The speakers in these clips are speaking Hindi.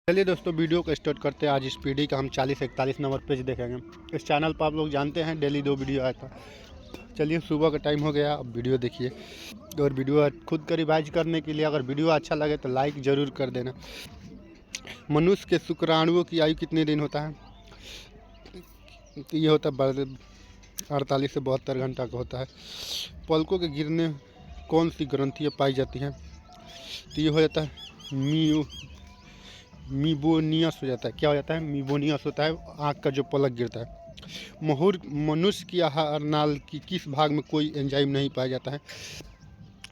चलिए दोस्तों, वीडियो को स्टार्ट करते हैं। आज इस पीढ़ी का हम 40-41 नंबर पेज देखेंगे। इस चैनल पर आप लोग जानते हैं डेली 2 वीडियो आया था। चलिए, सुबह का टाइम हो गया, अब वीडियो देखिए। और वीडियो खुद का रिवाइज करने के लिए अगर वीडियो अच्छा लगे तो लाइक ज़रूर कर देना। मनुष्य के शुक्राणुओं की आयु कितने दिन होता है? तो ये होता है 48 से 72 घंटा का होता है। पलकों के गिरने कौन सी ग्रंथियाँ पाई जाती हैं? तो ये हो जाता है मीबोनियस हो जाता है। क्या हो जाता है? मीबोनियस होता है, आँख का जो पलक गिरता है। मनुष्य की आहार नाल की किस भाग में कोई एंजाइम नहीं पाया जाता है?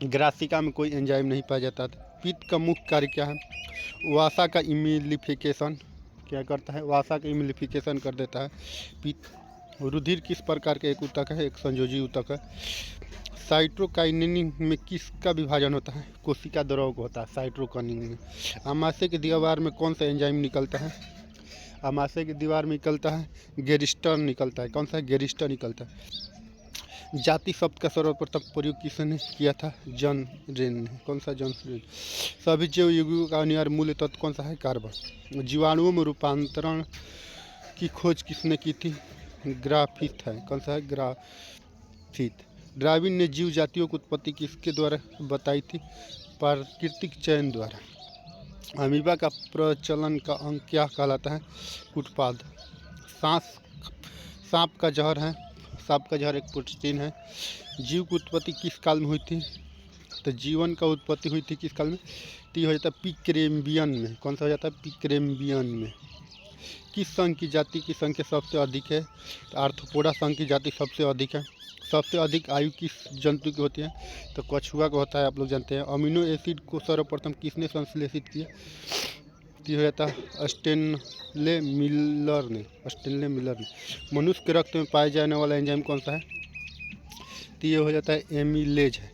ग्रासिका में कोई एंजाइम नहीं पाया जाता है। पित्त का मुख्य कार्य क्या है? वासा का इमिलिफिकेशन क्या करता है? वासा का इमिलिफिकेशन कर देता है पित्त। रुधिर किस प्रकार का एक ऊतक है? एक संयोजी ऊतक है। साइटोकाइनिन में किसका विभाजन होता है? कोशिका द्रव को होता है साइटोकाइनिन में। आमाशय की दीवार में कौन सा एंजाइम निकलता है? आमाशय की दीवार में निकलता है गेरिस्टर निकलता है। कौन सा? गेरिस्टर निकलता है। जाति शब्द का सर्वप्रथम प्रयोग किसने किया था? जॉन रेन ने। कौन सा? John rain. सभी जैव यौगिकों का अनिवार्य मूल तत्व कौन सा है? कार्बन। जीवाणुओं में रूपांतरण की खोज किसने की थी? ग्राफिथ है। कौन सा है? ग्राफिथ। डार्विन ने जीव जातियों की उत्पत्ति किसके द्वारा बताई थी? प्राकृतिक चयन द्वारा। अमीबा का प्रचलन का अंग क्या कहलाता है? उत्पाद। सांप का जहर है। सांप का जहर एक प्रोटीन है। जीव की उत्पत्ति किस काल में हुई थी? तो जीवन का उत्पत्ति हुई थी किस काल में? तो ये हो जाता है प्रीकैम्बियन में। कौन सा हो जाता है? प्रीकैम्बियन में। किस संघ की जाति की संख्या सबसे अधिक है? तो आर्थ्रोपोडा संघ की जाति सबसे अधिक है। सबसे अधिक आयु किस जंतु की होती है? तो कछुआ का होता है, आप लोग जानते हैं। अमीनो एसिड को सर्वप्रथम किसने संश्लेषित किया? तो हो जाता है स्टेनले मिलर ने। मनुष्य के रक्त में पाए जाने वाला एंजाइम कौन सा है? तो ये हो जाता है एमिलेज है।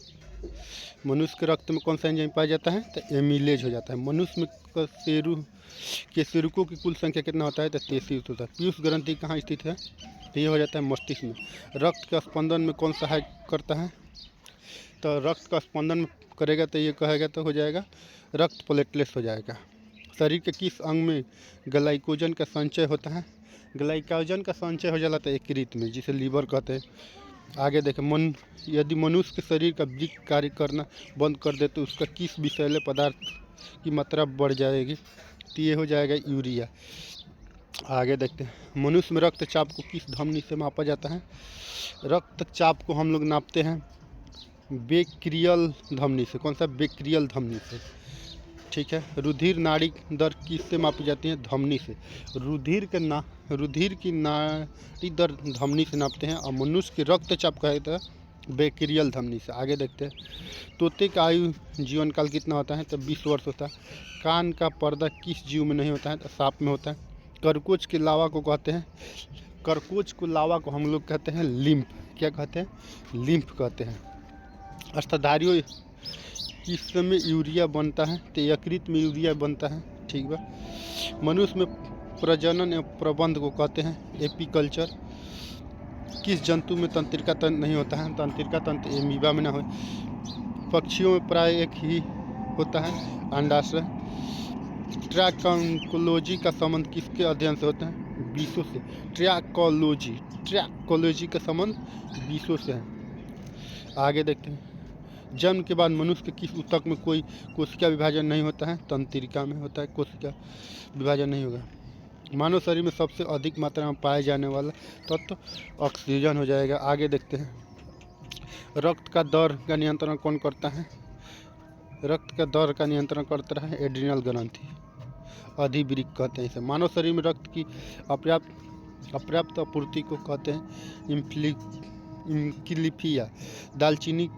मनुष्य के रक्त में कौन सा एंजाइम पाया जाता है? तो एमिलेज हो जाता है। मनुष्य में सेरुकों की कुल संख्या कितना होता है? तो 33 होता है। पीयूष ग्रंथि कहाँ स्थित है? तो ये हो जाता है मस्तिष्क में। रक्त का स्पंदन में कौन सहायक करता है? तो रक्त का स्पंदन करेगा तो ये कहेगा तो हो जाएगा रक्त प्लेटलेट्स हो जाएगा। शरीर के किस अंग में ग्लाइकोजन का संचय होता है? ग्लाइकोजन का संचय हो जाता है यकृत में, जिसे लीवर कहते हैं। आगे देखें, यदि मनुष्य के शरीर का वृक्क कार्य करना बंद कर दे तो उसका किस विषैले पदार्थ की मात्रा बढ़ जाएगी? तो ये हो जाएगा यूरिया। आगे देखते हैं, मनुष्य में रक्तचाप को किस धमनी से मापा जाता है? रक्तचाप को हम लोग नापते हैं बेक्रियल धमनी से। कौन सा? बेक्रियल धमनी से। ठीक है। रुधिर नाड़ी दर किससे मापी जाती है? धमनी से। रुधिर की नाड़ी दर धमनी से नापते हैं। और मनुष्य की रक्तचाप कहते हैं बेक्रियल धमनी से। आगे देखते हैं, तोते का आयु जीवन काल कितना होता है? तो 20 वर्ष होता है। कान का पर्दा किस जीव में नहीं होता है? तो सांप में होता है। कर्कोच के लावा को कहते हैं? कर्कोच को लावा को हम लोग कहते हैं लिम्फ। क्या कहते हैं? लिम्फ कहते हैं। स्तधारियों किस समय यूरिया बनता है? तो यकृत में यूरिया बनता है। ठीक बा। मनुष्य में प्रजनन एवं प्रबंध को कहते हैं एपीकल्चर। किस जंतु में तंत्रिका तंत्र नहीं होता है? तंत्रिका तंत्र एमीबा में ना हो। पक्षियों में प्राय एक ही होता है, अंडाशय। ट्रैकोलॉजी का संबंध किसके अध्ययन से होता है? बीसों से। ट्रैकोलॉजी का संबंध बीसों से है। आगे देखते हैं, जन्म के बाद मनुष्य के किस ऊतक में कोई कोशिका विभाजन नहीं होता है? तंत्रिका में होता है, कोशिका विभाजन नहीं होगा। मानव शरीर में सबसे अधिक मात्रा में पाए जाने वाला तत्व ऑक्सीजन हो जाएगा। आगे देखते हैं, रक्त का दर का नियंत्रण कौन करता है? रक्त का दर का नियंत्रण करता है एड्रिनल ग्रंथि, अधिवृक्क कहते हैं इसे। मानव शरीर में रक्त की अपर्याप्त आपूर्ति को कहते हैं इम्किलिफिया। दालचीनी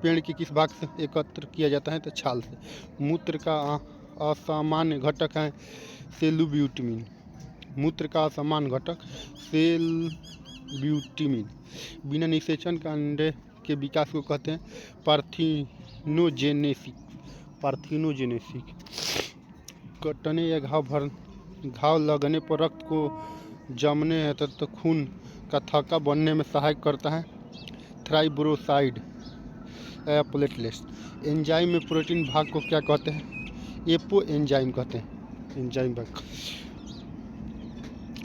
पेड़ के किस भाग से एकत्र किया जाता है? तो छाल से। मूत्र का असामान्य घटक है सेलुब्यूटिमिन। मूत्र का असामान्य घटक सेलब्यूटिमिन। बिना निषेचन का अंडे के विकास को कहते हैं पार्थिनोजेनेसिस। कटने या घाव लगने पर रक्त को जमने है तो खून का थक्का बनने में सहायक करता है थ्राइब्रोसाइड प्लेटलेट्स। एंजाइम में प्रोटीन भाग को क्या कहते हैं? एपो एंजाइम कहते हैं। एंजाइम भाग।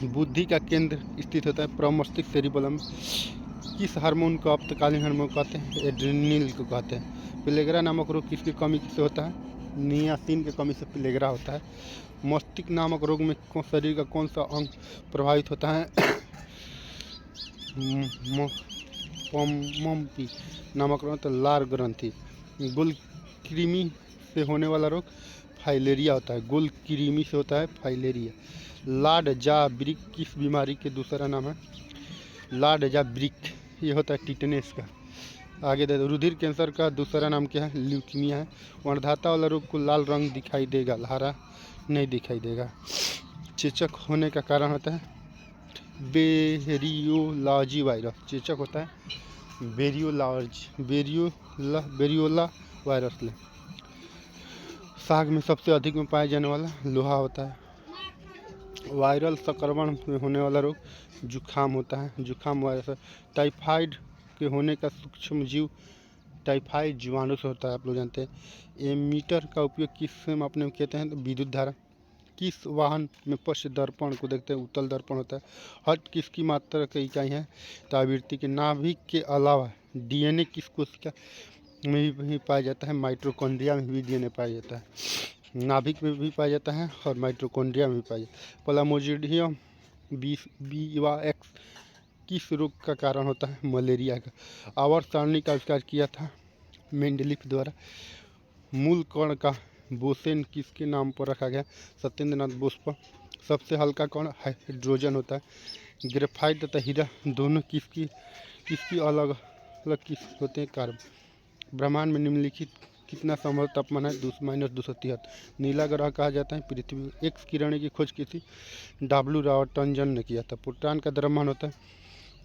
बुद्धि का केंद्र स्थित होता है प्रमस्तिष्क सेरिबेलम। किस हार्मोन को आपातकालीन हार्मोन कहते हैं? एड्रेनल को कहते हैं। पिलेगरा नामक रोग किसकी कमी से होता है? नियासिन की कमी से पिलेगरा होता है। मस्तिष्क नामक रोग में शरीर का कौन सा अंग प्रभावित होता है? पम्पी नामक रोग तो लार ग्रंथि। गुल कृमि से होने वाला रोग फाइलेरिया होता है। गुल कृमि से होता है फाइलेरिया। लाड जा ब्रिक किस बीमारी के दूसरा नाम है? लाड जा ब्रिक ये होता है टिटनेस का। आगे दे रुधिर कैंसर का दूसरा नाम क्या है? ल्यूकीमिया है। वर्णधाता वाला रोग को लाल रंग दिखाई देगा, हरा नहीं दिखाई देगा। चेचक होने का कारण होता है बेरियोलॉजी वायरस। चेचक होता है बेरियोला वायरस। साग में सबसे अधिक में पाया जाने वाला लोहा होता है। वायरल संक्रमण में होने वाला रोग जुखाम होता है। जुखाम वायरस। टाइफाइड के होने का सूक्ष्म जीव टाइफाइड जीवाणु से होता है, आप लोग जानते हैं। एमीटर का उपयोग किस में अपने कहते हैं? तो विद्युत धारा। किस वाहन में पश्च दर्पण को देखते हैं? उत्तल दर्पण होता है। हर्ट किसकी मात्रा की इकाई है? तो आवृत्ति के। नाभिक के अलावा डीएनए किस कोशिका में भी पाया जाता है? माइटोकॉन्ड्रिया में भी डीएनए पाया जाता है। नाभिक में भी पाया जाता है और माइटोकॉन्ड्रिया में भी पाया जाता है। प्लाज्मोडियम बीवाएक्स किस रोग का कारण होता है? मलेरिया का। आवर्त सारणी का आविष्कार किया था मेंडलीफ द्वारा। मूल कण का बोसेन किसके नाम पर रखा गया? सत्येंद्रनाथ बोस पर। सबसे हल्का कण हाइड्रोजन होता है। ग्रेफाइट तथा हीरा दोनों किसकी अलग अलग किस होते हैं? कार्बन। ब्रह्मांड में निम्नलिखित कितना संभव तापमान है? -273। नीला ग्रह कहा जाता है पृथ्वी। एक्स किरण की खोज की थी डब्ल्यू रॉटंजन ने किया था। प्रोटॉन का द्रव्यमान होता है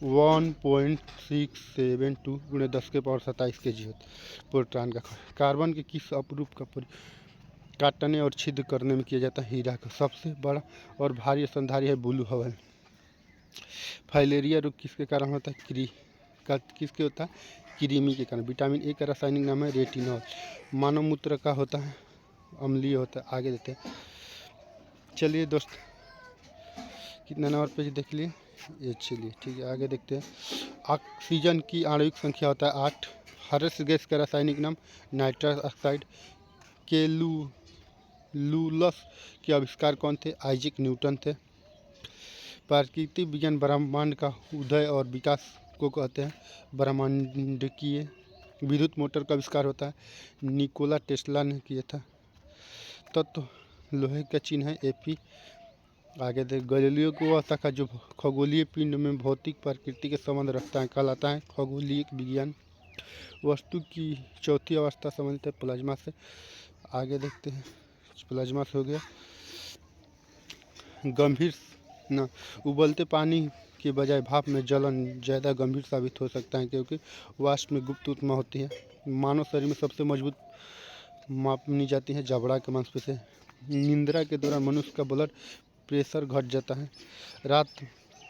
1.672 × 10⁻27 kg होता है प्रोटॉन का। कार्बन के किस अपरूप का काटने और छिद्र करने में किया जाता है? हीरा का। सबसे बड़ा और भारी स्तनधारी है ब्लू व्हेल। फाइलेरिया रोग किसके कारण होता है? किसके होता है? कृमि के कारण। विटामिन ए का रासायनिक नाम है रेटिनॉल। मानव मूत्र का होता है अम्लीय होता है। आगे देते हैं। चलिए दोस्त, कितना नंबर पेज देख लिए ये? चलिए ठीक है, आगे देखते हैं। ऑक्सीजन की आणविक संख्या होता है 8। हर्ष गैस का रासायनिक नाम नाइट्रस ऑक्साइड। कैलकुलस के आविष्कार कौन थे? आइजैक न्यूटन थे। प्राकृतिक विज्ञान ब्रह्मांड का उदय और विकास को कहते हैं ब्रह्मांडकीय। विद्युत मोटर का आविष्कार होता है निकोला टेस्ला ने किया था। तत्व लोहे का चिन्ह है Fe। आगे देख गैलीलियो को वह शाखा जो खगोलीय पिंड में भौतिक प्रकृति के संबंध रखता है कहलाता है खगोलीय विज्ञान। वस्तु की चौथी अवस्था संबंधित है प्लाज्मा से। आगे देखते हैं। प्लाज्मा से हो गया। गंभीर न उबलते पानी के बजाय भाप में जलन ज़्यादा गंभीर साबित हो सकता है क्योंकि वाष्प में गुप्त ऊष्मा होती है। मानव शरीर में सबसे मजबूत मापनी जाती है जबड़ा के मांसपेशी। निंद्रा के दौरान मनुष्य का ब्लड प्रेशर घट जाता है। रात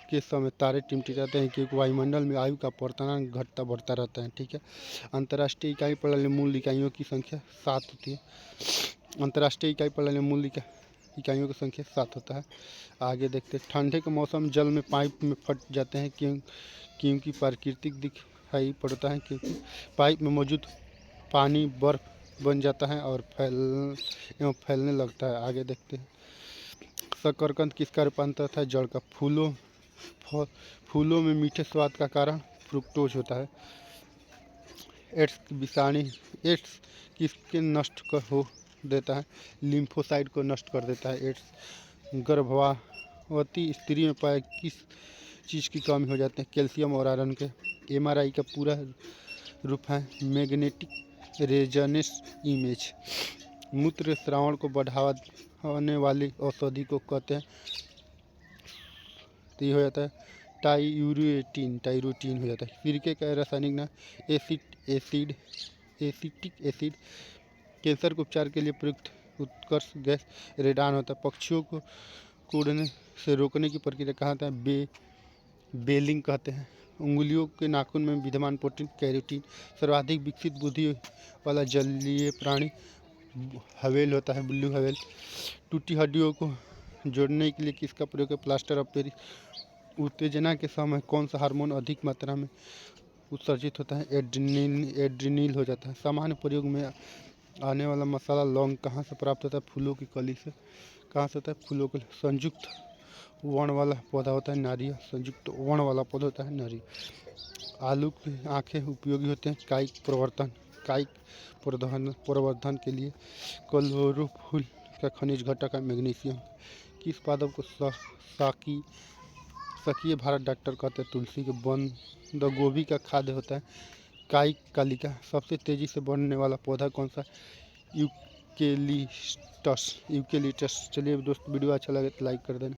के समय तारे टिमटिमाते हैं क्योंकि वायुमंडल में वायु का परिमाण घटता बढ़ता रहता है। ठीक है। अंतर्राष्ट्रीय इकाई प्रणाली मूल इकाइयों की संख्या 7 होती है। अंतर्राष्ट्रीय इकाई प्रणाली मूल इकाइयों की संख्या 7 होता है। आगे देखते हैं। ठंडे के मौसम जल में पाइप में फट जाते हैं क्योंकि प्राकृतिक दिखाई पड़ता है क्योंकि पाइप में मौजूद पानी बर्फ बन जाता है और फैलने लगता है। आगे देखते हैं। शकरकंद किसका रूपांतर था? जड़ का। फूलों में मीठे स्वाद का कारण फ्रुक्टोज होता है। एड्स विषाणु एड्स किसके नष्ट हो देता है? लिम्फोसाइट को नष्ट कर देता है एड्स। गर्भवती स्त्री में पाया किस चीज़ की कमी हो जाती है? कैल्शियम और आयरन के। MRI का पूरा रूप है मैग्नेटिक रेजोनेंस इमेज। मूत्र स्राव को बढ़ाने वाली औषधि को कहते हैं? तो ये हो जाता है टाइरोटीन हो जाता है। सिरके का रासायनिक नाम एसिटिक एसिड। कैंसर के उपचार के लिए प्रयुक्त उत्कर्ष गैस रेडान होता है। पक्षियों को उड़ने से रोकने की प्रक्रिया कहते हैं बेलिंग कहते हैं। उंगलियों के नाखून में विद्यमान प्रोटीन कैरोटीन। सर्वाधिक विकसित बुद्धि वाला जलीय प्राणी हवेल होता है, ब्लू हवेल। टूटी हड्डियों को जोड़ने के लिए किसका प्रयोग है? Plaster of Paris. उत्तेजना के समय कौन सा हार्मोन अधिक मात्रा में उत्सर्जित होता है? एड्रीनिल हो जाता है। सामान्य प्रयोग में आने वाला मसाला लौंग कहाँ से प्राप्त होता है? फूलों की कली से। कहाँ से होता है? फूलों के। संयुक्त वर्ण वाला पौधा होता है नारियल। संयुक्त वर्ण वाला पौधा होता है नारियल। आलू की आंखें उपयोगी होते हैं कायिक प्रवर्धन के लिए। क्लोरोफिल का खनिज घटक है मैग्नीशियम। किस पादप को शाकीय भारत डॉक्टर कहते हैं? तुलसी के। बंद गोभी का खाद्य होता है कायिक कलिका। सबसे तेजी से बढ़ने वाला पौधा कौन सा? यूकेलिप्टस। चलिए दोस्त, वीडियो अच्छा लगे तो लाइक कर देना।